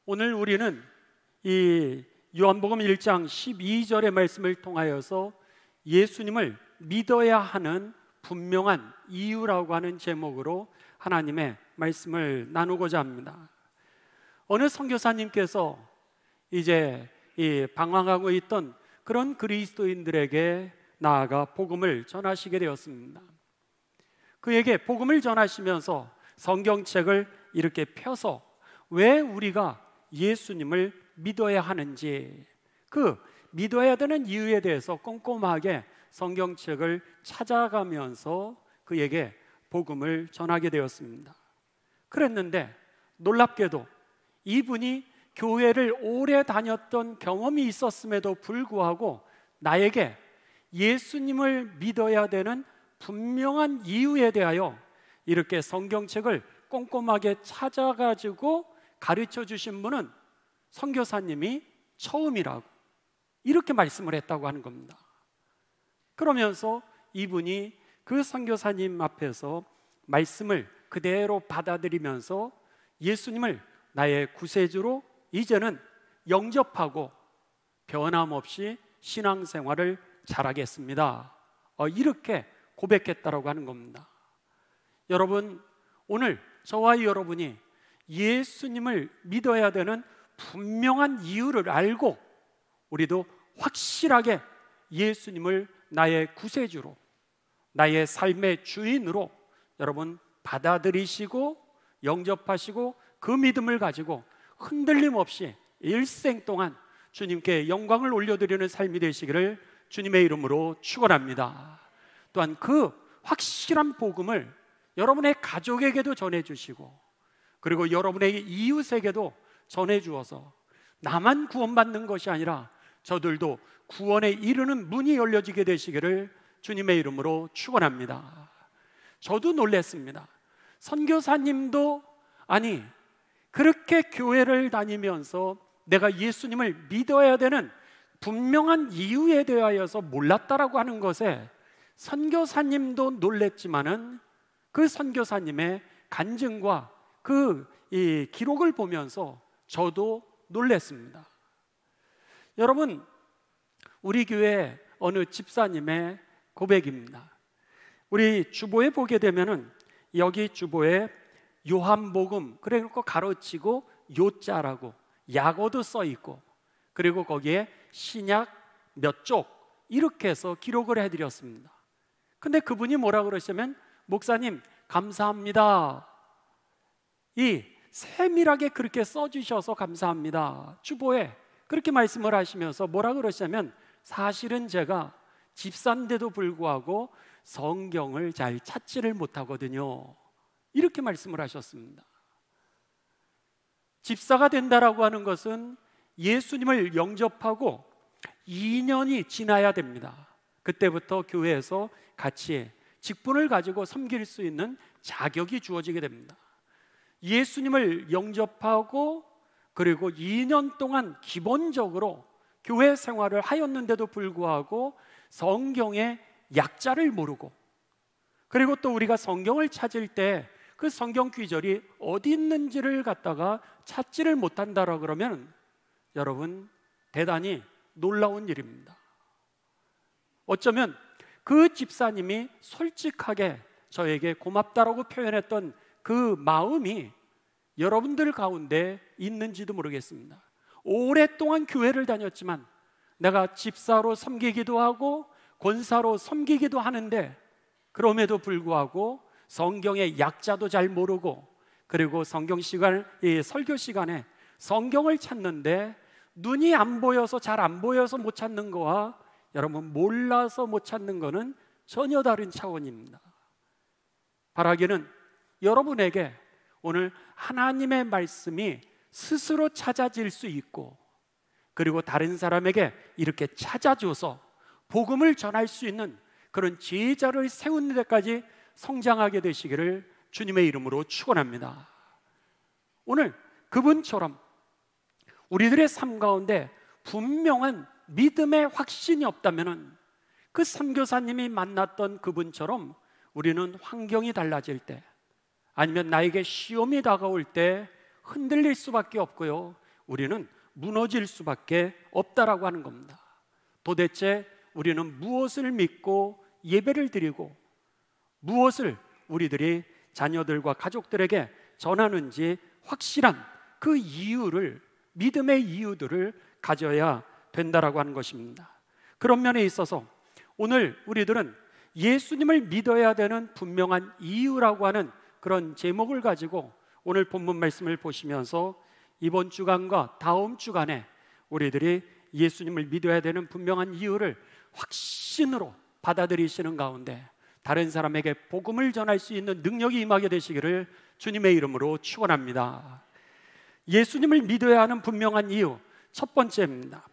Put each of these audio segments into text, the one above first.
오늘 우리는 이 요한복음 1장 12절의 말씀을 통하여서 예수님을 믿어야 하는 분명한 이유라고 하는 제목으로 하나님의 말씀을 나누고자 합니다. 어느 선교사님께서 이제 방황하고 있던 그런 그리스도인들에게 나아가 복음을 전하시게 되었습니다. 그에게 복음을 전하시면서 성경책을 이렇게 펴서 왜 우리가 예수님을 믿어야 하는지, 그 믿어야 되는 이유에 대해서 꼼꼼하게 성경책을 찾아가면서 그에게 복음을 전하게 되었습니다. 그랬는데 놀랍게도 이분이 교회를 오래 다녔던 경험이 있었음에도 불구하고 나에게 예수님을 믿어야 되는 분명한 이유에 대하여 이렇게 성경책을 꼼꼼하게 찾아가지고 가르쳐 주신 분은 선교사님이 처음이라고 이렇게 말씀을 했다고 하는 겁니다. 그러면서 이분이 그 선교사님 앞에서 말씀을 그대로 받아들이면서 예수님을 나의 구세주로 이제는 영접하고 변함없이 신앙생활을 잘하겠습니다, 이렇게 고백했다라고 하는 겁니다. 여러분, 오늘 저와 여러분이 예수님을 믿어야 되는 분명한 이유를 알고 우리도 확실하게 예수님을 나의 구세주로, 나의 삶의 주인으로 여러분 받아들이시고 영접하시고 그 믿음을 가지고 흔들림 없이 일생 동안 주님께 영광을 올려드리는 삶이 되시기를 주님의 이름으로 축원합니다. 또한 그 확실한 복음을 여러분의 가족에게도 전해주시고 그리고 여러분의 이웃에게도 전해주어서 나만 구원받는 것이 아니라 저들도 구원에 이르는 문이 열려지게 되시기를 주님의 이름으로 축원합니다. 저도 놀랐습니다. 선교사님도 아니 그렇게 교회를 다니면서 내가 예수님을 믿어야 되는 분명한 이유에 대하여서 몰랐다라고 하는 것에 선교사님도 놀랬지만은 그 선교사님의 간증과 그 이 기록을 보면서 저도 놀랐습니다. 여러분, 우리 교회 어느 집사님의 고백입니다. 우리 주보에 보게 되면은 여기 주보에 요한복음 그래놓고 가로치고 요자라고 약어도 써 있고 그리고 거기에 신약 몇 쪽 이렇게 해서 기록을 해드렸습니다. 근데 그분이 뭐라 그러시면 목사님 감사합니다, 이 세밀하게 그렇게 써주셔서 감사합니다, 주보에 그렇게 말씀을 하시면서 뭐라 그러시냐면 사실은 제가 집사인데도 불구하고 성경을 잘 찾지를 못하거든요, 이렇게 말씀을 하셨습니다. 집사가 된다라고 하는 것은 예수님을 영접하고 2년이 지나야 됩니다. 그때부터 교회에서 같이 직분을 가지고 섬길 수 있는 자격이 주어지게 됩니다. 예수님을 영접하고 그리고 2년 동안 기본적으로 교회 생활을 하였는데도 불구하고 성경의 약자를 모르고 그리고 또 우리가 성경을 찾을 때 그 성경 귀절이 어디 있는지를 갖다가 찾지를 못한다라 그러면 여러분 대단히 놀라운 일입니다. 어쩌면 그 집사님이 솔직하게 저에게 고맙다라고 표현했던 그 마음이 여러분들 가운데 있는지도 모르겠습니다. 오랫동안 교회를 다녔지만 내가 집사로 섬기기도 하고 권사로 섬기기도 하는데 그럼에도 불구하고 성경의 약자도 잘 모르고 그리고 성경 시간, 설교 시간에 성경을 찾는데 눈이 안 보여서 잘 안 보여서 못 찾는 거와 여러분 몰라서 못 찾는 거는 전혀 다른 차원입니다. 바라기는 여러분에게 오늘 하나님의 말씀이 스스로 찾아질 수 있고 그리고 다른 사람에게 이렇게 찾아줘서 복음을 전할 수 있는 그런 제자를 세우는 데까지 성장하게 되시기를 주님의 이름으로 축원합니다. 오늘 그분처럼 우리들의 삶 가운데 분명한 믿음의 확신이 없다면 그 선교사님이 만났던 그분처럼 우리는 환경이 달라질 때 아니면 나에게 시험이 다가올 때 흔들릴 수밖에 없고요, 우리는 무너질 수밖에 없다라고 하는 겁니다. 도대체 우리는 무엇을 믿고 예배를 드리고 무엇을 우리들이 자녀들과 가족들에게 전하는지 확실한 그 이유를, 믿음의 이유들을 가져야 된다라고 하는 것입니다. 그런 면에 있어서 오늘 우리들은 예수님을 믿어야 되는 분명한 이유라고 하는 그런 제목을 가지고 오늘 본문 말씀을 보시면서 이번 주간과 다음 주간에 우리들이 예수님을 믿어야 되는 분명한 이유를 확신으로 받아들이시는 가운데 다른 사람에게 복음을 전할 수 있는 능력이 임하게 되시기를 주님의 이름으로 축원합니다. 예수님을 믿어야 하는 분명한 이유, 첫 번째입니다.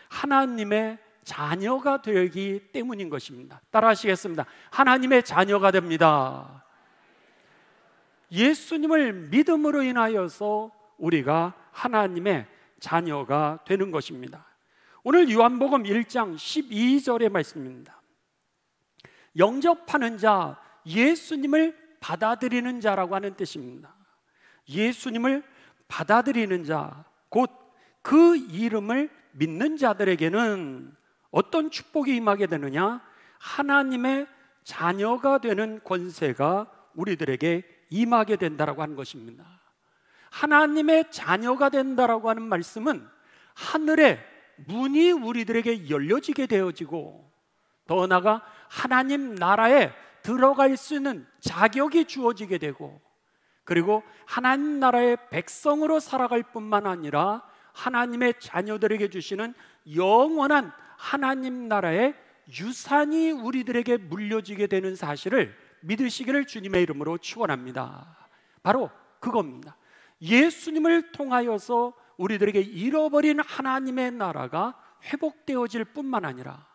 하나님의 자녀가 되기 때문인 것입니다. 따라 하시겠습니다. 하나님의 자녀가 됩니다. 예수님을 믿음으로 인하여서 우리가 하나님의 자녀가 되는 것입니다. 오늘 요한복음 1장 12절의 말씀입니다. 영접하는 자, 예수님을 받아들이는 자라고 하는 뜻입니다. 예수님을 받아들이는 자, 곧 그 이름을 믿는 자들에게는 어떤 축복이 임하게 되느냐? 하나님의 자녀가 되는 권세가 우리들에게 임하게 된다라고 하는 것입니다. 하나님의 자녀가 된다라고 하는 말씀은 하늘의 문이 우리들에게 열려지게 되어지고 더 나아가 하나님 나라에 들어갈 수 있는 자격이 주어지게 되고 그리고 하나님 나라의 백성으로 살아갈 뿐만 아니라 하나님의 자녀들에게 주시는 영원한 하나님 나라의 유산이 우리들에게 물려지게 되는 사실을 믿으시기를 주님의 이름으로 축원합니다. 바로 그겁니다. 예수님을 통하여서 우리들에게 잃어버린 하나님의 나라가 회복되어질 뿐만 아니라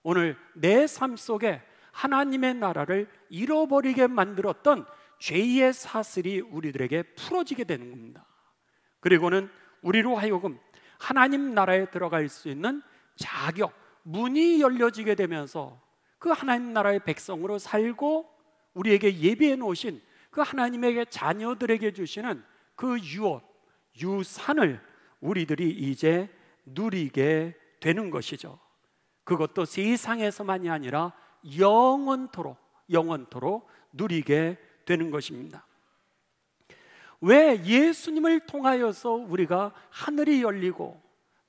오늘 내 삶 속에 하나님의 나라를 잃어버리게 만들었던 죄의 사슬이 우리들에게 풀어지게 되는 겁니다. 그리고는 우리로 하여금 하나님 나라에 들어갈 수 있는 자격, 문이 열려지게 되면서 그 하나님 나라의 백성으로 살고 우리에게 예비해 놓으신 그 하나님에게 자녀들에게 주시는 그 유업, 유산을 우리들이 이제 누리게 되는 것이죠. 그것도 세상에서만이 아니라 영원토록 누리게 되는 것입니다. 왜 예수님을 통하여서 우리가 하늘이 열리고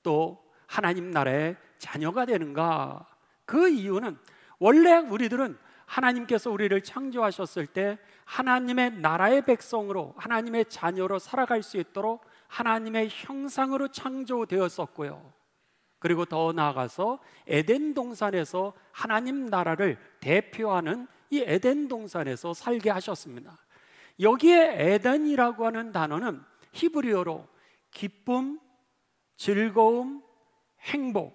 또 하나님 나라의 자녀가 되는가? 그 이유는 원래 우리들은 하나님께서 우리를 창조하셨을 때 하나님의 나라의 백성으로 하나님의 자녀로 살아갈 수 있도록 하나님의 형상으로 창조되었었고요. 그리고 더 나아가서 에덴 동산에서 하나님 나라를 대표하는 이 에덴 동산에서 살게 하셨습니다. 여기에 에덴이라고 하는 단어는 히브리어로 기쁨, 즐거움, 행복,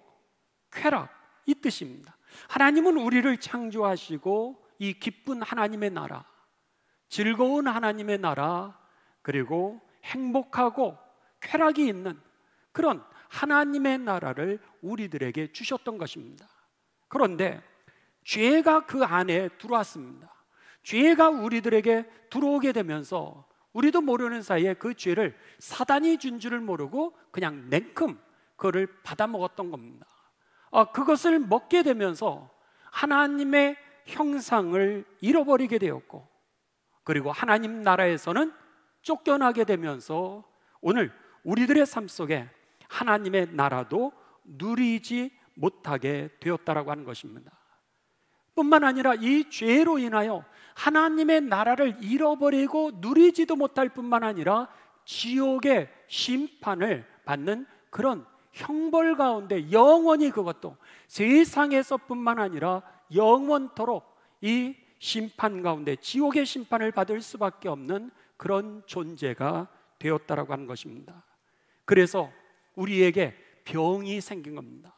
쾌락 이 뜻입니다. 하나님은 우리를 창조하시고 이 기쁜 하나님의 나라, 즐거운 하나님의 나라, 그리고 행복하고 쾌락이 있는 그런 하나님의 나라를 우리들에게 주셨던 것입니다. 그런데 죄가 그 안에 들어왔습니다. 죄가 우리들에게 들어오게 되면서 우리도 모르는 사이에 그 죄를 사단이 준 줄을 모르고 그냥 냉큼 그거를 받아먹었던 겁니다. 그것을 먹게 되면서 하나님의 형상을 잃어버리게 되었고 그리고 하나님 나라에서는 쫓겨나게 되면서 오늘 우리들의 삶 속에 하나님의 나라도 누리지 못하게 되었다라고 하는 것입니다. 뿐만 아니라 이 죄로 인하여 하나님의 나라를 잃어버리고 누리지도 못할 뿐만 아니라 지옥의 심판을 받는 그런 형벌 가운데 영원히 그것도 세상에서뿐만 아니라 영원토록 이 심판 가운데 지옥의 심판을 받을 수밖에 없는 그런 존재가 되었다라고 하는 것입니다. 그래서 우리에게 병이 생긴 겁니다.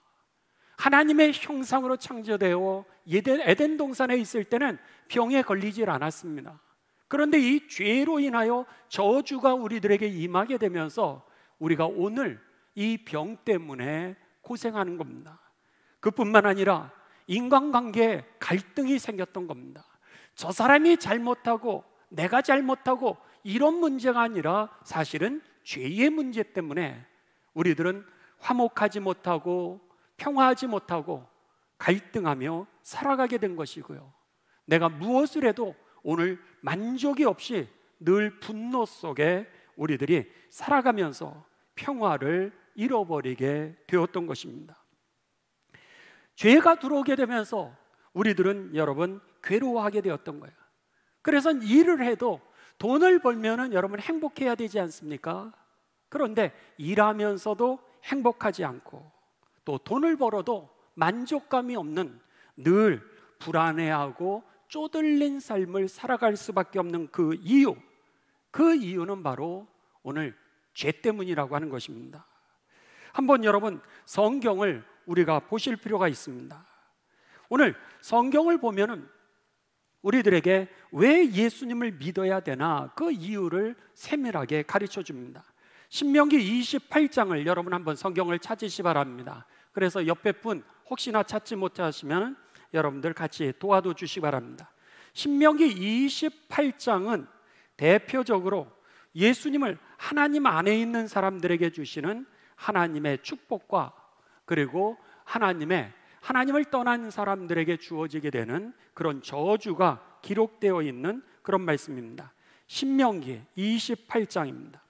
하나님의 형상으로 창조되어 에덴 동산에 있을 때는 병에 걸리질 않았습니다. 그런데 이 죄로 인하여 저주가 우리들에게 임하게 되면서 우리가 오늘 이 병 때문에 고생하는 겁니다. 그뿐만 아니라 인간관계에 갈등이 생겼던 겁니다. 저 사람이 잘못하고 내가 잘못하고 이런 문제가 아니라 사실은 죄의 문제 때문에 우리들은 화목하지 못하고 평화하지 못하고 갈등하며 살아가게 된 것이고요. 내가 무엇을 해도 오늘 만족이 없이 늘 분노 속에 우리들이 살아가면서 평화를 잃어버리게 되었던 것입니다. 죄가 들어오게 되면서 우리들은 여러분 괴로워하게 되었던 거예요. 그래서 일을 해도 돈을 벌면은 여러분 행복해야 되지 않습니까? 그런데 일하면서도 행복하지 않고 또 돈을 벌어도 만족감이 없는 늘 불안해하고 쪼들린 삶을 살아갈 수밖에 없는 그 이유는 바로 오늘 죄 때문이라고 하는 것입니다. 한번 여러분 성경을 우리가 보실 필요가 있습니다. 오늘 성경을 보면은 우리들에게 왜 예수님을 믿어야 되나 그 이유를 세밀하게 가르쳐 줍니다. 신명기 28장을 여러분 한번 성경을 찾으시 바랍니다. 그래서 옆에 분 혹시나 찾지 못하시면 여러분들 같이 도와도 주시기 바랍니다. 신명기 28장은 대표적으로 예수님을 하나님 안에 있는 사람들에게 주시는 하나님의 축복과 그리고 하나님을 떠난 사람들에게 주어지게 되는 그런 저주가 기록되어 있는 그런 말씀입니다. 신명기 28장입니다.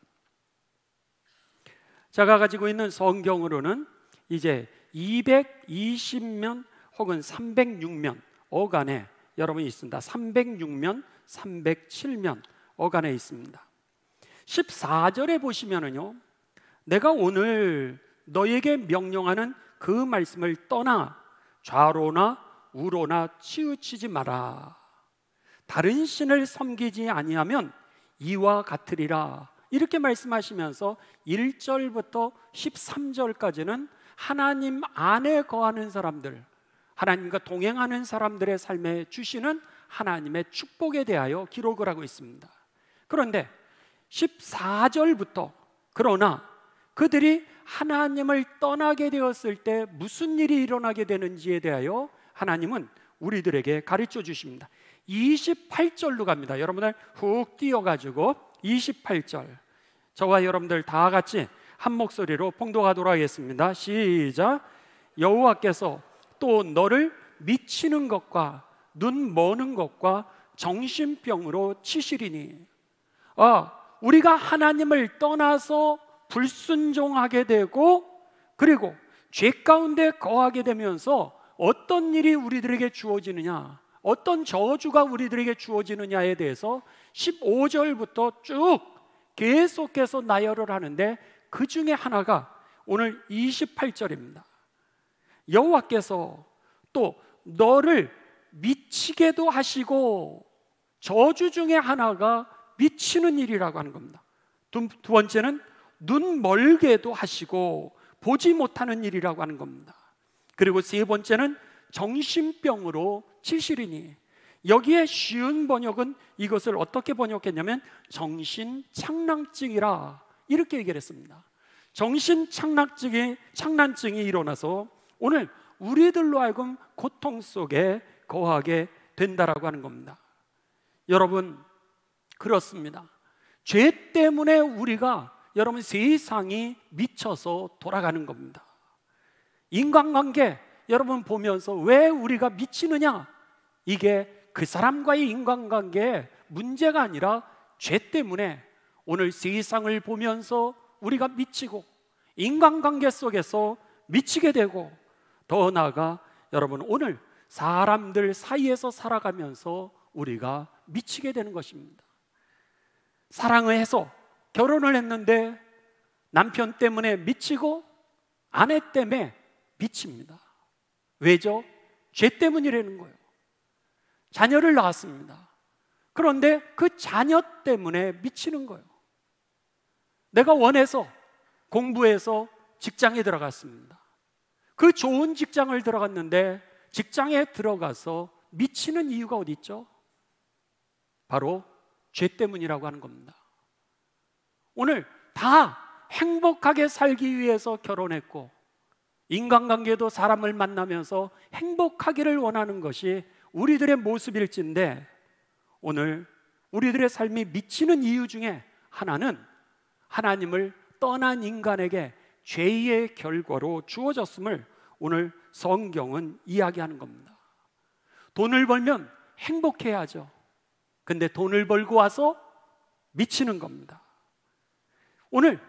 제가 가지고 있는 성경으로는 이제 220면 혹은 306면 어간에 여러분이 있습니다. 306면, 307면 어간에 있습니다. 14절에 보시면은요, 내가 오늘 너에게 명령하는 그 말씀을 떠나 좌로나 우로나 치우치지 마라. 다른 신을 섬기지 아니하면 이와 같으리라. 이렇게 말씀하시면서 1절부터 13절까지는 하나님 안에 거하는 사람들, 하나님과 동행하는 사람들의 삶에 주시는 하나님의 축복에 대하여 기록을 하고 있습니다. 그런데 14절부터 그러나 그들이 하나님을 떠나게 되었을 때 무슨 일이 일어나게 되는지에 대하여 하나님은 우리들에게 가르쳐 주십니다. 28절로 갑니다. 여러분들 훅 뛰어가지고 28절, 저와 여러분들 다 같이 한 목소리로 봉독하도록 하겠습니다. 시작. 여호와께서 또 너를 미치는 것과 눈 머는 것과 정신병으로 치시리니. 우리가 하나님을 떠나서 불순종하게 되고 그리고 죄 가운데 거하게 되면서 어떤 일이 우리들에게 주어지느냐, 어떤 저주가 우리들에게 주어지느냐에 대해서 15절부터 쭉 계속해서 나열을 하는데 그 중에 하나가 오늘 28절입니다. 여호와께서 또 너를 미치게도 하시고, 저주 중에 하나가 미치는 일이라고 하는 겁니다. 두 번째는 눈 멀게도 하시고 보지 못하는 일이라고 하는 겁니다. 그리고 세 번째는 정신병으로 치시리니. 여기에 쉬운 번역은 이것을 어떻게 번역했냐면 정신착란증이라 이렇게 얘기를 했습니다. 정신착란증이 일어나서 오늘 우리들로 하여금 고통 속에 거하게 된다라고 하는 겁니다. 여러분, 그렇습니다. 죄 때문에 우리가 여러분 세상이 미쳐서 돌아가는 겁니다. 인간관계 여러분 보면서 왜 우리가 미치느냐? 이게 그 사람과의 인간관계의 문제가 아니라 죄 때문에 오늘 세상을 보면서 우리가 미치고 인간관계 속에서 미치게 되고, 더 나아가 여러분 오늘 사람들 사이에서 살아가면서 우리가 미치게 되는 것입니다. 사랑을 해서 결혼을 했는데 남편 때문에 미치고 아내 때문에 미칩니다. 왜죠? 죄 때문이라는 거예요. 자녀를 낳았습니다. 그런데 그 자녀 때문에 미치는 거예요. 내가 원해서 공부해서 직장에 들어갔습니다. 그 좋은 직장을 들어갔는데 직장에 들어가서 미치는 이유가 어디 있죠? 바로 죄 때문이라고 하는 겁니다. 오늘 다 행복하게 살기 위해서 결혼했고 인간관계도 사람을 만나면서 행복하기를 원하는 것이 우리들의 모습일진데, 오늘 우리들의 삶이 미치는 이유 중에 하나는 하나님을 떠난 인간에게 죄의 결과로 주어졌음을 오늘 성경은 이야기하는 겁니다. 돈을 벌면 행복해야죠. 근데 돈을 벌고 와서 미치는 겁니다. 오늘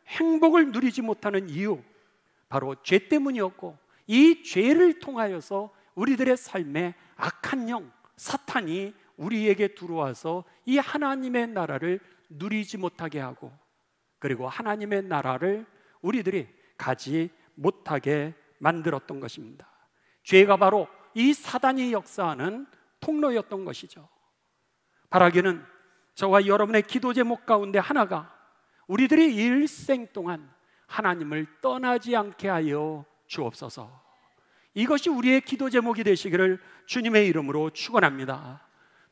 행복을 누리지 못하는 이유, 바로 죄 때문이었고, 이 죄를 통하여서 우리들의 삶에 악한 영, 사탄이 우리에게 들어와서 이 하나님의 나라를 누리지 못하게 하고, 그리고 하나님의 나라를 우리들이 가지 못하게 만들었던 것입니다. 죄가 바로 이 사단이 역사하는 통로였던 것이죠. 바라기는 저와 여러분의 기도 제목 가운데 하나가 우리들이 일생 동안 하나님을 떠나지 않게 하여 주옵소서. 이것이 우리의 기도 제목이 되시기를 주님의 이름으로 축원합니다.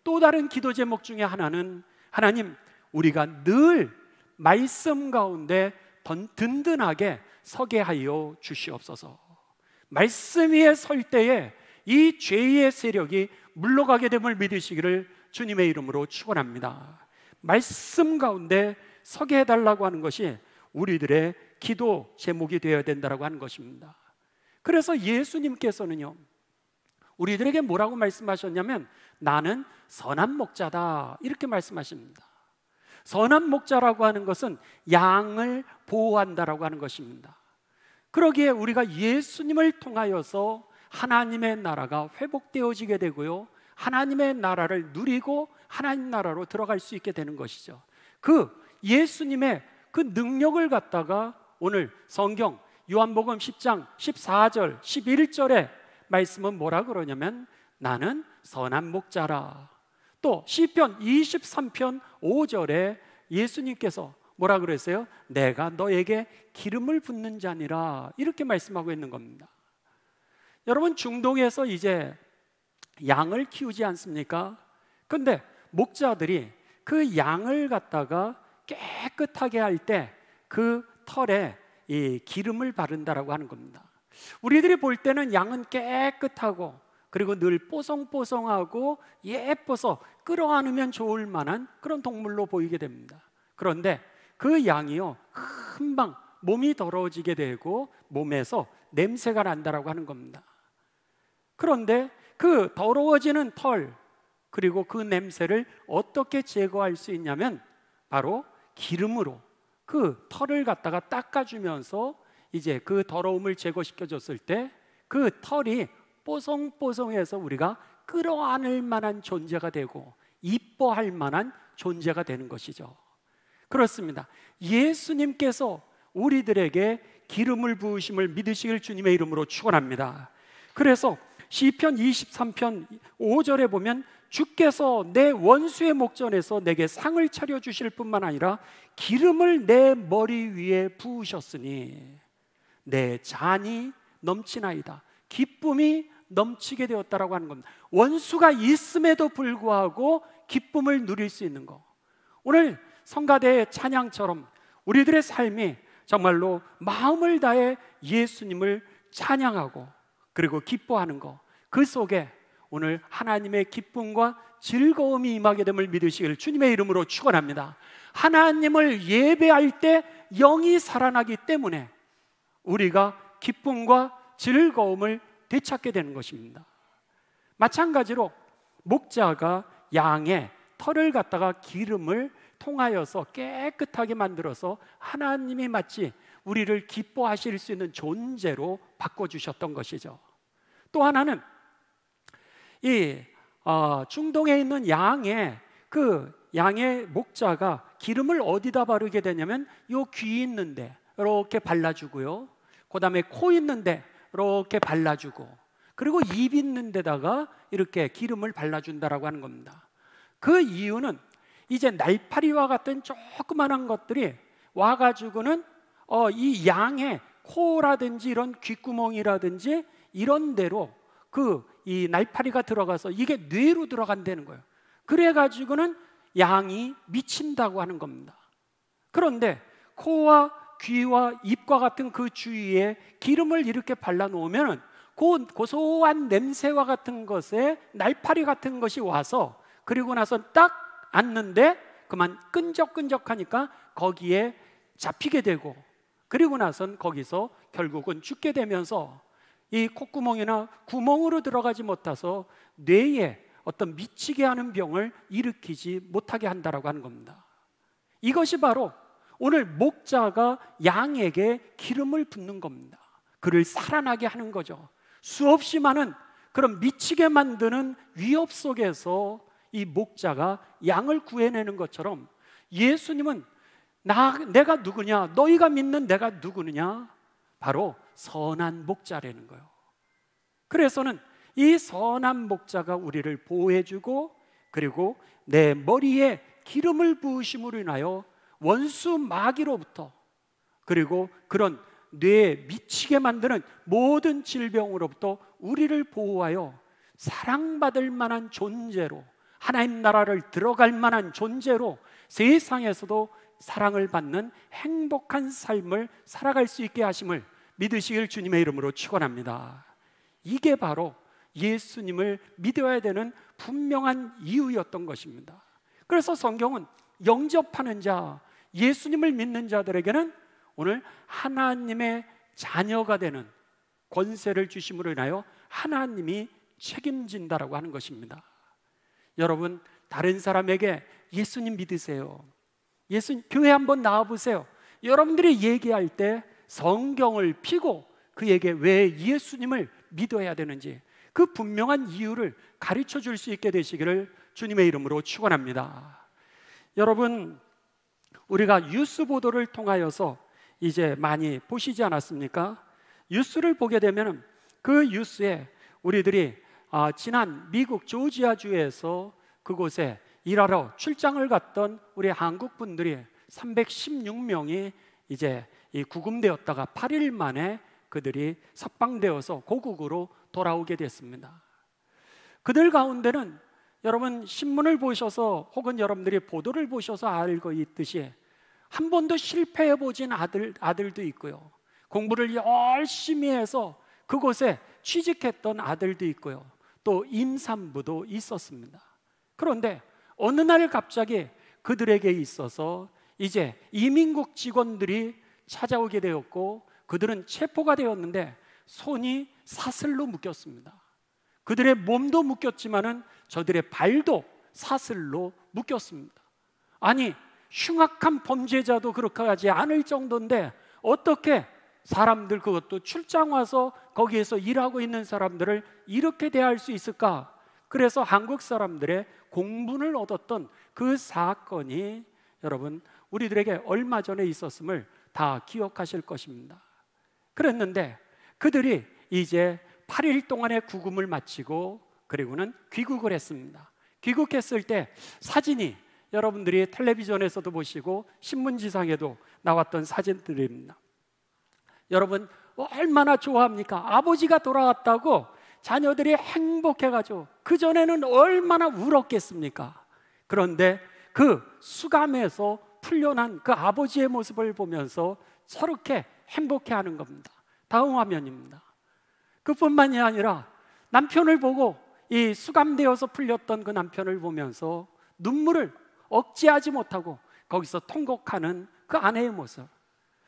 또 다른 기도 제목 중에 하나는, 하나님, 우리가 늘 말씀 가운데 든든하게 서게 하여 주시옵소서. 말씀 위에 설 때에 이 죄의 세력이 물러가게 됨을 믿으시기를 주님의 이름으로 축원합니다. 말씀 가운데 서게 해달라고 하는 것이 우리들의 기도 제목이 되어야 된다고 하는 것입니다. 그래서 예수님께서는요, 우리들에게 뭐라고 말씀하셨냐면, 나는 선한 목자다, 이렇게 말씀하십니다. 선한 목자라고 하는 것은 양을 보호한다라고 하는 것입니다. 그러기에 우리가 예수님을 통하여서 하나님의 나라가 회복되어지게 되고요, 하나님의 나라를 누리고 하나님 나라로 들어갈 수 있게 되는 것이죠. 그 예수님의 그 능력을 갖다가 오늘 성경 요한복음 10장 14절 11절에 말씀은 뭐라 그러냐면, 나는 선한 목자라. 또 시편 23편 5절에 예수님께서 뭐라 그랬어요? 내가 너에게 기름을 붓는 자니라, 이렇게 말씀하고 있는 겁니다. 여러분, 중동에서 이제 양을 키우지 않습니까? 근데 목자들이 그 양을 갖다가 깨끗하게 할 때 그 털에 이 기름을 바른다라고 하는 겁니다. 우리들이 볼 때는 양은 깨끗하고 그리고 늘 뽀송뽀송하고 예뻐서 끌어안으면 좋을 만한 그런 동물로 보이게 됩니다. 그런데 그 양이요, 금방 몸이 더러워지게 되고 몸에서 냄새가 난다라고 하는 겁니다. 그런데 그 더러워지는 털, 그리고 그 냄새를 어떻게 제거할 수 있냐면 바로 기름으로 그 털을 갖다가 닦아주면서 이제 그 더러움을 제거시켜줬을 때 그 털이 뽀송뽀송해서 우리가 끌어안을 만한 존재가 되고 이뻐할 만한 존재가 되는 것이죠. 그렇습니다. 예수님께서 우리들에게 기름을 부으심을 믿으시길 주님의 이름으로 축원합니다. 그래서 시편 23편 5절에 보면, 주께서 내 원수의 목전에서 내게 상을 차려주실 뿐만 아니라 기름을 내 머리 위에 부으셨으니 내 잔이 넘치나이다. 기쁨이 넘치게 되었다라고 하는 겁니다. 원수가 있음에도 불구하고 기쁨을 누릴 수 있는 것. 오늘 성가대의 찬양처럼 우리들의 삶이 정말로 마음을 다해 예수님을 찬양하고 그리고 기뻐하는 것, 그 속에 오늘 하나님의 기쁨과 즐거움이 임하게 됨을 믿으시길 주님의 이름으로 축원합니다. 하나님을 예배할 때 영이 살아나기 때문에 우리가 기쁨과 즐거움을 되찾게 되는 것입니다. 마찬가지로 목자가 양의 털을 갖다가 기름을 통하여서 깨끗하게 만들어서 하나님이 마치 우리를 기뻐하실 수 있는 존재로 바꿔주셨던 것이죠. 또 하나는 이 중동에 있는 양의 목자가 기름을 어디다 바르게 되냐면 요 귀 있는데 이렇게 발라주고요, 그 다음에 코 있는데 이렇게 발라주고, 그리고 입 있는 데다가 이렇게 기름을 발라준다라고 하는 겁니다. 그 이유는 이제 날파리와 같은 조그만한 것들이 와가지고는 이 양의 코라든지 이런 귓구멍이라든지 이런 데로 이 날파리가 들어가서 이게 뇌로 들어간다는 거예요. 그래가지고는 양이 미친다고 하는 겁니다. 그런데 코와 귀와 입과 같은 그 주위에 기름을 이렇게 발라놓으면 그 고소한 냄새와 같은 것에 날파리 같은 것이 와서, 그리고 나서 딱 앉는데 그만 끈적끈적하니까 거기에 잡히게 되고, 그리고 나선 거기서 결국은 죽게 되면서 이 콧구멍이나 구멍으로 들어가지 못해서 뇌에 어떤 미치게 하는 병을 일으키지 못하게 한다라고 하는 겁니다. 이것이 바로 오늘 목자가 양에게 기름을 붓는 겁니다. 그를 살아나게 하는 거죠. 수없이 많은 그런 미치게 만드는 위협 속에서 이 목자가 양을 구해내는 것처럼 예수님은 내가 누구냐? 너희가 믿는 내가 누구느냐? 바로 선한 목자라는 거예요. 그래서는 이 선한 목자가 우리를 보호해주고, 그리고 내 머리에 기름을 부으심으로 인하여 원수 마귀로부터, 그리고 그런 뇌에 미치게 만드는 모든 질병으로부터 우리를 보호하여 사랑받을 만한 존재로, 하나님 나라를 들어갈 만한 존재로 세상에서도 사랑을 받는 행복한 삶을 살아갈 수 있게 하심을 믿으시길 주님의 이름으로 축원합니다. 이게 바로 예수님을 믿어야 되는 분명한 이유였던 것입니다. 그래서 성경은 영접하는 자, 예수님을 믿는 자들에게는 오늘 하나님의 자녀가 되는 권세를 주심으로 인하여 하나님이 책임진다라고 하는 것입니다. 여러분, 다른 사람에게 예수님 믿으세요, 예수님 교회 한번 나와보세요, 여러분들이 얘기할 때 성경을 펴고 그에게 왜 예수님을 믿어야 되는지 그 분명한 이유를 가르쳐 줄 수 있게 되시기를 주님의 이름으로 축원합니다. 여러분, 우리가 뉴스 보도를 통하여서 이제 많이 보시지 않았습니까? 뉴스를 보게 되면 그 뉴스에 우리들이 지난 미국 조지아주에서 그곳에 일하러 출장을 갔던 우리 한국 분들이 316명이 이제 구금되었다가 8일 만에 그들이 석방되어서 고국으로 돌아오게 됐습니다. 그들 가운데는 여러분 신문을 보셔서 혹은 여러분들이 보도를 보셔서 알고 있듯이 한 번도 실패해 보진 아들도 있고요, 공부를 열심히 해서 그곳에 취직했던 아들도 있고요, 또 임산부도 있었습니다. 그런데 어느 날 갑자기 그들에게 있어서 이제 이민국 직원들이 찾아오게 되었고 그들은 체포가 되었는데 손이 사슬로 묶였습니다. 그들의 몸도 묶였지만은 저들의 발도 사슬로 묶였습니다. 아니, 흉악한 범죄자도 그렇게 하지 않을 정도인데 어떻게 사람들, 그것도 출장 와서 거기에서 일하고 있는 사람들을 이렇게 대할 수 있을까? 그래서 한국 사람들의 공분을 얻었던 그 사건이 여러분 우리들에게 얼마 전에 있었음을 다 기억하실 것입니다. 그랬는데 그들이 이제 8일 동안의 구금을 마치고 그리고는 귀국을 했습니다. 귀국했을 때 사진이 여러분들이 텔레비전에서도 보시고 신문지상에도 나왔던 사진들입니다. 여러분 얼마나 좋아합니까? 아버지가 돌아왔다고 자녀들이 행복해가지고 그전에는 얼마나 울었겠습니까? 그런데 그 수감에서 풀려난 그 아버지의 모습을 보면서 저렇게 행복해하는 겁니다. 다음 화면입니다. 그뿐만이 아니라 남편을 보고 이 수감되어서 풀렸던 그 남편을 보면서 눈물을 억제하지 못하고 거기서 통곡하는 그 아내의 모습.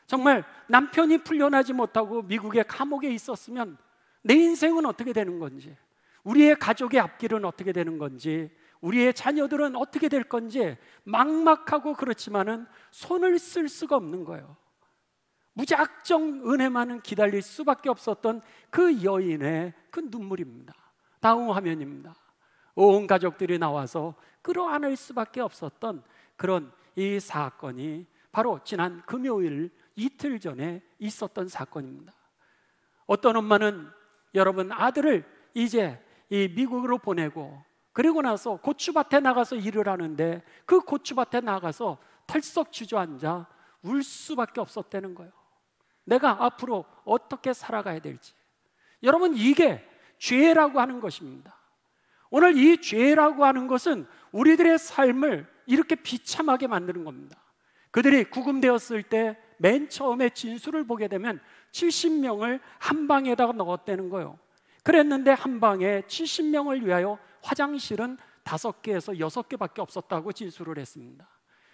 정말 남편이 풀려나지 못하고 미국의 감옥에 있었으면 내 인생은 어떻게 되는 건지, 우리의 가족의 앞길은 어떻게 되는 건지, 우리의 자녀들은 어떻게 될 건지 막막하고 그렇지만은 손을 쓸 수가 없는 거예요. 무작정 은혜만은 기다릴 수밖에 없었던 그 여인의 그 눈물입니다. 다음 화면입니다. 온 가족들이 나와서 끌어안을 수밖에 없었던 그런 이 사건이 바로 지난 금요일 이틀 전에 있었던 사건입니다. 어떤 엄마는 여러분 아들을 이제 이 미국으로 보내고 그리고 나서 고추밭에 나가서 일을 하는데 그 고추밭에 나가서 털썩 주저앉아 울 수밖에 없었다는 거예요. 내가 앞으로 어떻게 살아가야 될지. 여러분 이게 죄라고 하는 것입니다. 오늘 이 죄라고 하는 것은 우리들의 삶을 이렇게 비참하게 만드는 겁니다. 그들이 구금되었을 때 맨 처음에 진술을 보게 되면 70명을 한 방에다가 넣었다는 거예요. 그랬는데 한 방에 70명을 위하여 화장실은 5개에서 6개밖에 없었다고 진술을 했습니다.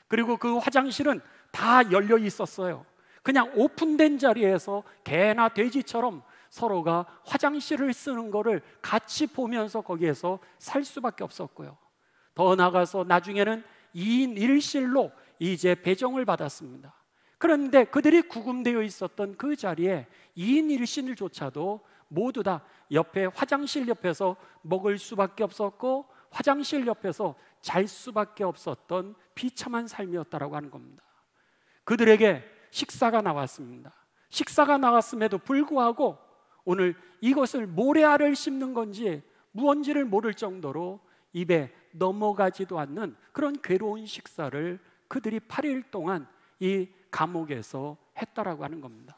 그리고 그 화장실은 다 열려 있었어요. 그냥 오픈된 자리에서 개나 돼지처럼 서로가 화장실을 쓰는 거를 같이 보면서 거기에서 살 수밖에 없었고요. 더 나아가서 나중에는 2인 1실로 이제 배정을 받았습니다. 그런데 그들이 구금되어 있었던 그 자리에 2인 1실조차도 모두 다 옆에 화장실 옆에서 먹을 수밖에 없었고 화장실 옆에서 잘 수밖에 없었던 비참한 삶이었다라고 하는 겁니다. 그들에게 식사가 나왔습니다. 식사가 나왔음에도 불구하고 오늘 이것을 모래알을 씹는 건지 무언지를 모를 정도로 입에 넘어가지도 않는 그런 괴로운 식사를 그들이 8일 동안 이 감옥에서 했다라고 하는 겁니다.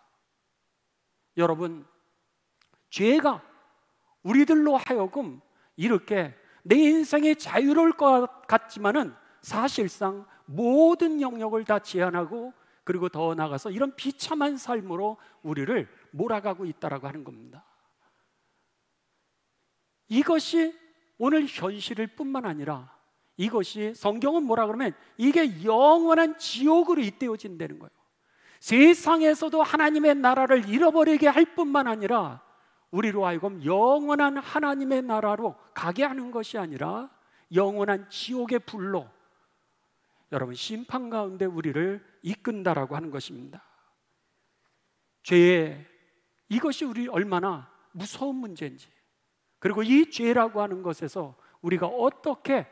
여러분, 죄가 우리들로 하여금 이렇게 내 인생이 자유로울 것 같지만은 사실상 모든 영역을 다 제한하고 그리고 더 나아가서 이런 비참한 삶으로 우리를 몰아가고 있다라고 하는 겁니다. 이것이 오늘 현실일 뿐만 아니라 이것이 성경은 뭐라 그러면 이게 영원한 지옥으로 잇대어진다는 거예요. 세상에서도 하나님의 나라를 잃어버리게 할 뿐만 아니라 우리로 하여금 영원한 하나님의 나라로 가게 하는 것이 아니라 영원한 지옥의 불로 여러분 심판 가운데 우리를 이끈다라고 하는 것입니다. 죄의 이것이 우리 얼마나 무서운 문제인지, 그리고 이 죄라고 하는 것에서 우리가 어떻게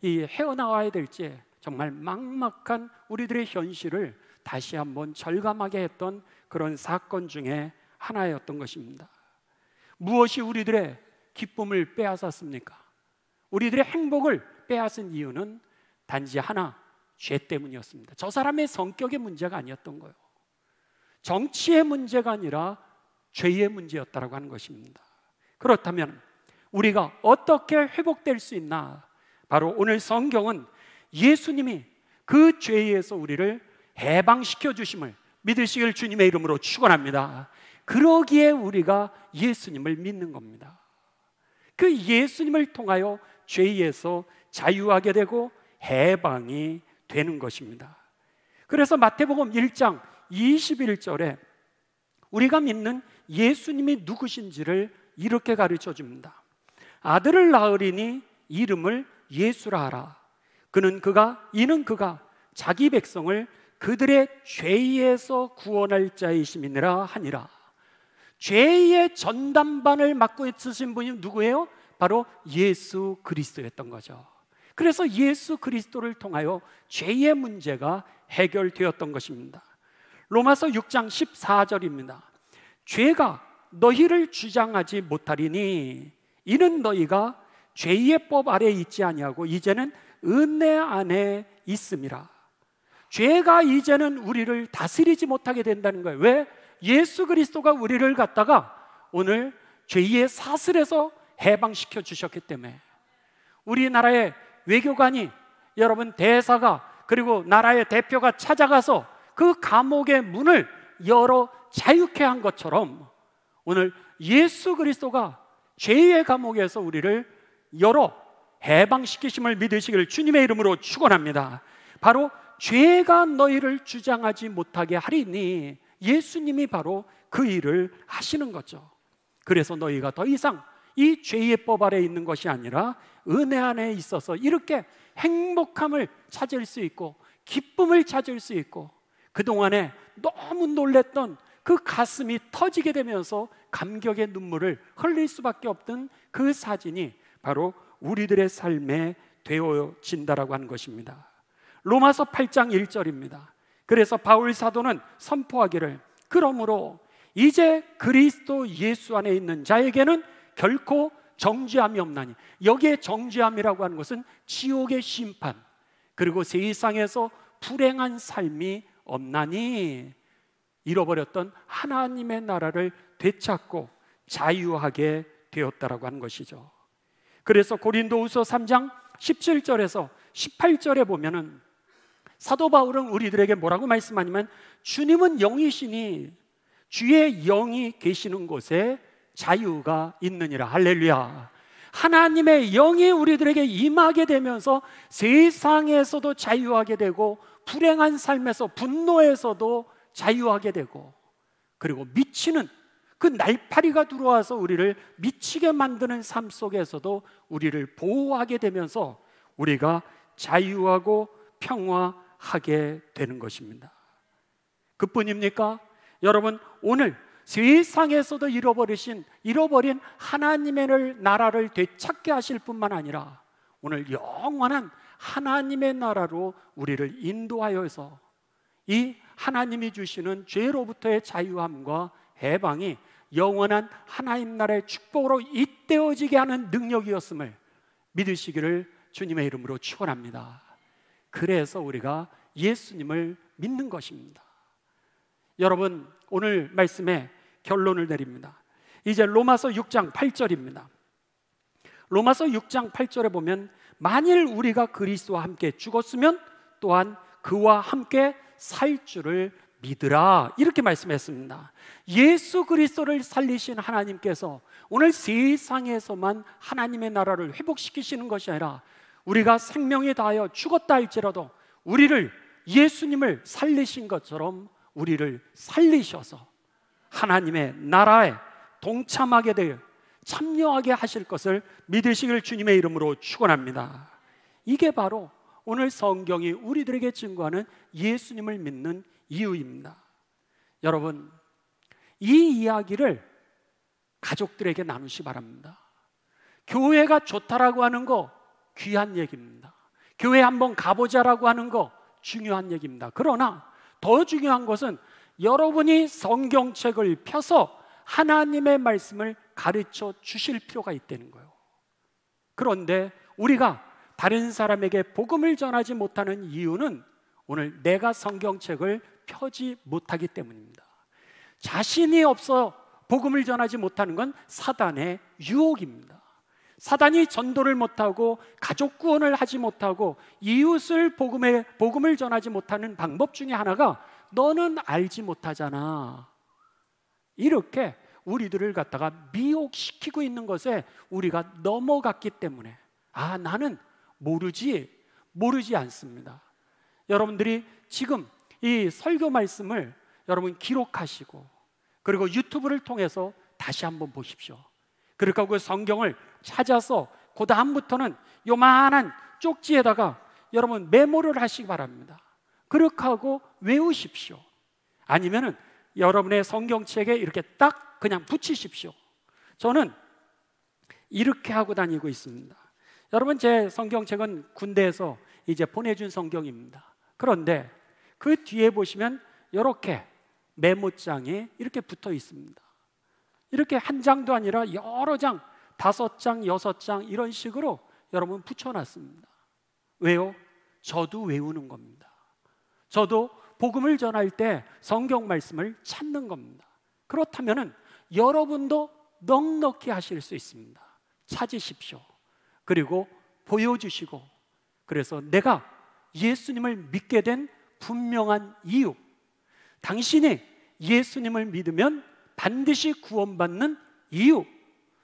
헤어나와야 될지 정말 막막한 우리들의 현실을 다시 한번 절감하게 했던 그런 사건 중에 하나였던 것입니다. 무엇이 우리들의 기쁨을 빼앗았습니까? 우리들의 행복을 빼앗은 이유는 단지 하나, 죄 때문이었습니다. 저 사람의 성격의 문제가 아니었던 거예요. 정치의 문제가 아니라 죄의 문제였다라고 하는 것입니다. 그렇다면 우리가 어떻게 회복될 수 있나? 바로 오늘 성경은 예수님이 그 죄에서 우리를 해방시켜 주심을 믿으시길 주님의 이름으로 축원합니다. 그러기에 우리가 예수님을 믿는 겁니다. 그 예수님을 통하여 죄에서 자유하게 되고 해방이 되는 것입니다. 그래서 마태복음 1장 21절에 우리가 믿는 예수님이 누구신지를 이렇게 가르쳐 줍니다. 아들을 낳으리니 이름을 예수라 하라. 이는 그가 자기 백성을 그들의 죄에서 구원할 자이심이니라 하니라. 죄의 전담반을 맡고 있으신 분이 누구예요? 바로 예수 그리스도였던 거죠. 그래서 예수 그리스도를 통하여 죄의 문제가 해결되었던 것입니다. 로마서 6장 14절입니다. 죄가 너희를 주장하지 못하리니 이는 너희가 죄의 법 아래 있지 아니하고 이제는 은혜 안에 있음이라. 죄가 이제는 우리를 다스리지 못하게 된다는 거예요. 왜? 예수 그리스도가 우리를 갖다가 오늘 죄의 사슬에서 해방시켜 주셨기 때문에. 우리나라의 외교관이, 여러분 대사가, 그리고 나라의 대표가 찾아가서 그 감옥의 문을 열어 자유케 한 것처럼 오늘 예수 그리스도가 죄의 감옥에서 우리를 열어 해방시키심을 믿으시길 주님의 이름으로 축원합니다. 바로 죄가 너희를 주장하지 못하게 하리니 예수님이 바로 그 일을 하시는 거죠. 그래서 너희가 더 이상 이 죄의 법 아래 있는 것이 아니라 은혜 안에 있어서 이렇게 행복함을 찾을 수 있고 기쁨을 찾을 수 있고, 그동안에 너무 놀랬던 그 가슴이 터지게 되면서 감격의 눈물을 흘릴 수밖에 없던 그 사진이 바로 우리들의 삶에 되어진다라고 하는 것입니다. 로마서 8장 1절입니다. 그래서 바울 사도는 선포하기를 그러므로 이제 그리스도 예수 안에 있는 자에게는 결코 정죄함이 없나니. 여기에 정죄함이라고 하는 것은 지옥의 심판, 그리고 세상에서 불행한 삶이 없나니 잃어버렸던 하나님의 나라를 되찾고 자유하게 되었다라고 하는 것이죠. 그래서 고린도후서 3장 17절에서 18절에 보면은 사도 바울은 우리들에게 뭐라고 말씀하냐면 주님은 영이시니 주의 영이 계시는 곳에 자유가 있느니라. 할렐루야. 하나님의 영이 우리들에게 임하게 되면서 세상에서도 자유하게 되고 불행한 삶에서, 분노에서도 자유하게 되고, 그리고 미치는 그 날파리가 들어와서 우리를 미치게 만드는 삶 속에서도 우리를 보호하게 되면서 우리가 자유하고 평화하게 되는 것입니다. 그뿐입니까? 여러분, 오늘 세상에서도 잃어버린 하나님의 나라를 되찾게 하실 뿐만 아니라 오늘 영원한 하나님의 나라로 우리를 인도하여서 이 하나님이 주시는 죄로부터의 자유함과 해방이 영원한 하나님 나라의 축복으로 잇대어지게 하는 능력이었음을 믿으시기를 주님의 이름으로 축원합니다. 그래서 우리가 예수님을 믿는 것입니다. 여러분, 오늘 말씀에 결론을 내립니다. 이제 로마서 6장 8절입니다. 로마서 6장 8절에 보면 만일 우리가 그리스도와 함께 죽었으면 또한 그와 함께 살 줄을 믿으라, 이렇게 말씀했습니다. 예수 그리스도를 살리신 하나님께서 오늘 세상에서만 하나님의 나라를 회복시키시는 것이 아니라 우리가 생명이 다하여 죽었다 할지라도 우리를, 예수님을 살리신 것처럼 우리를 살리셔서 하나님의 나라에 동참하게 되어 참여하게 하실 것을 믿으시길 주님의 이름으로 축원합니다. 이게 바로 오늘 성경이 우리들에게 증거하는 예수님을 믿는 이유입니다. 여러분, 이 이야기를 가족들에게 나누시 바랍니다. 교회가 좋다라고 하는 거 귀한 얘기입니다. 교회 한번 가보자라고 하는 거 중요한 얘기입니다. 그러나 더 중요한 것은 여러분이 성경책을 펴서 하나님의 말씀을 가르쳐 주실 필요가 있다는 거예요. 그런데 우리가 다른 사람에게 복음을 전하지 못하는 이유는 오늘 내가 성경책을 펴지 못하기 때문입니다. 자신이 없어 복음을 전하지 못하는 건 사단의 유혹입니다. 사단이 전도를 못하고 가족 구원을 하지 못하고 이웃을 복음을 전하지 못하는 방법 중에 하나가 너는 알지 못하잖아, 이렇게 우리들을 갖다가 미혹시키고 있는 것에 우리가 넘어갔기 때문에 나는 모르지 않습니다. 여러분들이 지금 이 설교 말씀을 여러분 기록하시고 그리고 유튜브를 통해서 다시 한번 보십시오. 그러니까 그 성경을 찾아서 그 다음부터는 요만한 쪽지에다가 여러분 메모를 하시기 바랍니다. 그렇게 하고 외우십시오. 아니면은 여러분의 성경책에 이렇게 딱 그냥 붙이십시오. 저는 이렇게 하고 다니고 있습니다. 여러분, 제 성경책은 군대에서 이제 보내준 성경입니다. 그런데 그 뒤에 보시면 이렇게 메모장이 이렇게 붙어 있습니다. 이렇게 한 장도 아니라 여러 장, 5장, 6장 이런 식으로 여러분 붙여놨습니다. 왜요? 저도 외우는 겁니다. 저도 복음을 전할 때 성경 말씀을 찾는 겁니다. 그렇다면 여러분도 넉넉히 하실 수 있습니다. 찾으십시오. 그리고 보여주시고, 그래서 내가 예수님을 믿게 된 분명한 이유, 당신이 예수님을 믿으면 반드시 구원받는 이유,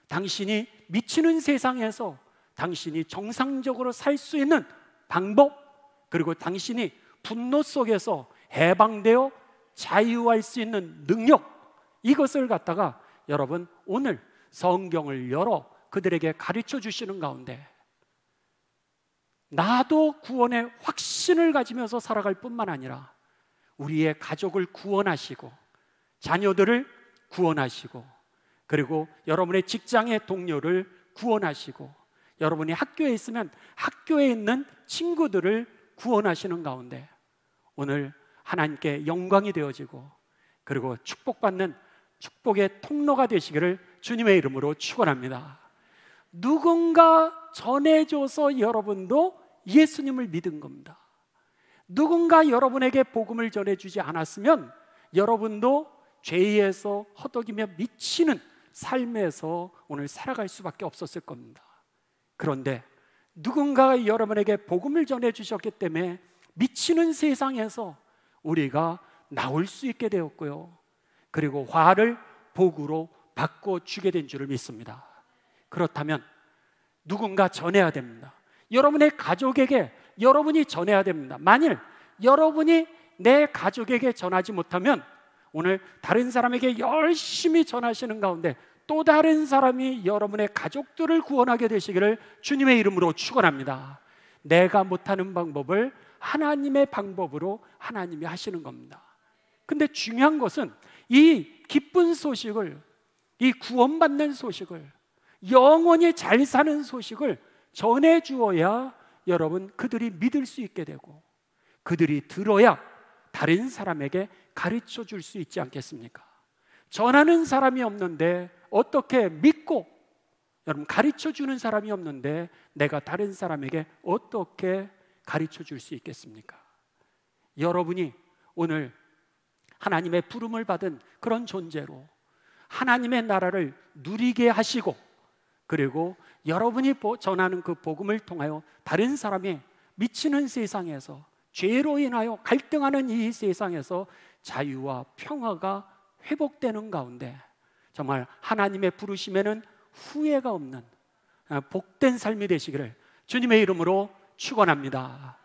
당신이 미치는 세상에서 당신이 정상적으로 살 수 있는 방법, 그리고 당신이 분노 속에서 해방되어 자유할 수 있는 능력, 이것을 갖다가 여러분 오늘 성경을 열어 그들에게 가르쳐 주시는 가운데 나도 구원의 확신을 가지면서 살아갈 뿐만 아니라 우리의 가족을 구원하시고 자녀들을 구원하시고 그리고 여러분의 직장의 동료를 구원하시고 여러분이 학교에 있으면 학교에 있는 친구들을 구원하시는 가운데 오늘 하나님께 영광이 되어지고 그리고 축복받는 축복의 통로가 되시기를 주님의 이름으로 축원합니다. 누군가 전해줘서 여러분도 예수님을 믿은 겁니다. 누군가 여러분에게 복음을 전해주지 않았으면 여러분도 죄에서 허덕이며 미치는 삶에서 오늘 살아갈 수밖에 없었을 겁니다. 그런데 누군가가 여러분에게 복음을 전해주셨기 때문에 미치는 세상에서 우리가 나올 수 있게 되었고요, 그리고 화를 복으로 바꿔주게 된 줄을 믿습니다. 그렇다면 누군가 전해야 됩니다. 여러분의 가족에게 여러분이 전해야 됩니다. 만일 여러분이 내 가족에게 전하지 못하면 오늘 다른 사람에게 열심히 전하시는 가운데 또 다른 사람이 여러분의 가족들을 구원하게 되시기를 주님의 이름으로 축원합니다. 내가 못하는 방법을 하나님의 방법으로 하나님이 하시는 겁니다. 근데 중요한 것은 이 기쁜 소식을, 이 구원받는 소식을, 영원히 잘 사는 소식을 전해 주어야 여러분 그들이 믿을 수 있게 되고 그들이 들어야 다른 사람에게 가르쳐 줄 수 있지 않겠습니까? 전하는 사람이 없는데 어떻게 믿고, 여러분 가르쳐 주는 사람이 없는데 내가 다른 사람에게 어떻게 가르쳐 줄 수 있겠습니까? 여러분이 오늘 하나님의 부름을 받은 그런 존재로 하나님의 나라를 누리게 하시고, 그리고 여러분이 전하는 그 복음을 통하여 다른 사람이 미치는 세상에서, 죄로 인하여 갈등하는 이 세상에서 자유와 평화가 회복되는 가운데 정말 하나님의 부르심에는 후회가 없는 복된 삶이 되시기를 주님의 이름으로 축원합니다.